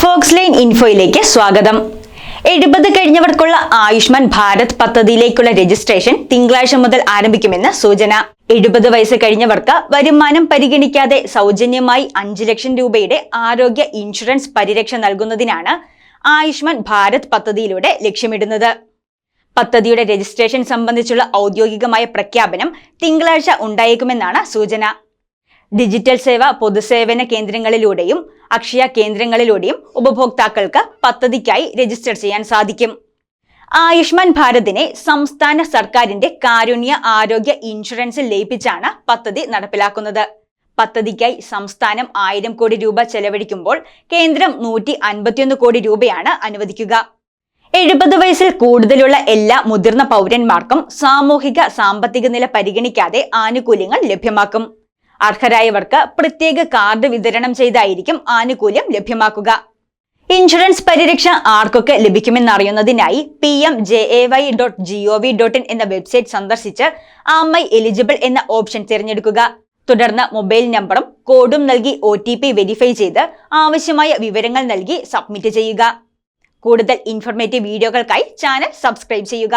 Fox line ഇൻഫോയിലേക്ക് സ്വാഗതം. 70 കഴിഞ്ഞവർക്കുള്ള Ayushman Bharat പദ്ധതിയിലേക്കുള്ള registration തിങ്കളാഴ്ച മുതൽ ആരംഭിക്കുമെന്ന് സൂചന. 70 വയസ്സ് കഴിഞ്ഞവർക്ക് വരുമാനം പരിഗണിക്കാതെ സൗജന്യമായി 5 ലക്ഷം രൂപയുടെ ആരോഗ്യ ഇൻഷുറൻസ് പരിരക്ഷ നൽകുന്നതിനാണ് ആയുഷ്മാൻ ഭാരത് പദ്ധതിയിലൂടെ ലക്ഷ്യമിടുന്നത്. പദ്ധതിയുടെ രജിസ്ട്രേഷൻ സംബന്ധിച്ചുള്ള ഔദ്യോഗികമായ പ്രഖ്യാപനം തിങ്കളാഴ്ച ഉണ്ടായേക്കുമെന്നാണ് സൂചന. ഡിജിറ്റൽ സേവ പൊതുസേവന കേന്ദ്രങ്ങളിലൂടെയും അക്ഷയ കേന്ദ്രങ്ങളിലൂടെയും ഉപഭോക്താക്കൾക്ക് പദ്ധതിക്കായി രജിസ്റ്റർ ചെയ്യാൻ സാധിക്കും. ആയുഷ്മാൻ ഭാരതിനെ സംസ്ഥാന സർക്കാരിന്റെ കാരുണ്യ ആരോഗ്യ ഇൻഷുറൻസിൽ ലയിപ്പിച്ചാണ് പദ്ധതി നടപ്പിലാക്കുന്നത്. പദ്ധതിക്കായി സംസ്ഥാനം 1000 കോടി രൂപ ചെലവഴിക്കുമ്പോൾ കേന്ദ്രം 151 കോടി രൂപയാണ് അനുവദിക്കുക. 70 വയസ്സിൽ കൂടുതലുള്ള എല്ലാ മുതിർന്ന പൗരന്മാർക്കും സാമൂഹിക സാമ്പത്തിക നില പരിഗണിക്കാതെ ആനുകൂല്യങ്ങൾ ലഭ്യമാക്കും. അർഹരായവർക്ക് പ്രത്യേക കാർഡ് വിതരണം ചെയ്തായിരിക്കും ആനുകൂല്യം ലഭ്യമാക്കുക. ഇൻഷുറൻസ് പരിരക്ഷ ആർക്കൊക്കെ ലഭിക്കുമെന്നറിയുന്നതിനായി pmjay.gov.in എന്ന വെബ്സൈറ്റ് സന്ദർശിച്ച് ആം ഐ എലിജിബിൾ എന്ന ഓപ്ഷൻ തിരഞ്ഞെടുക്കുക. തുടർന്ന് മൊബൈൽ നമ്പറും കോഡും നൽകി OTP വെരിഫൈ ചെയ്ത് ആവശ്യമായ വിവരങ്ങൾ നൽകി സബ്മിറ്റ് ചെയ്യുക. കൂടുതൽ ഇൻഫോർമേറ്റീവ് വീഡിയോകൾക്കായി ചാനൽ സബ്സ്ക്രൈബ് ചെയ്യുക.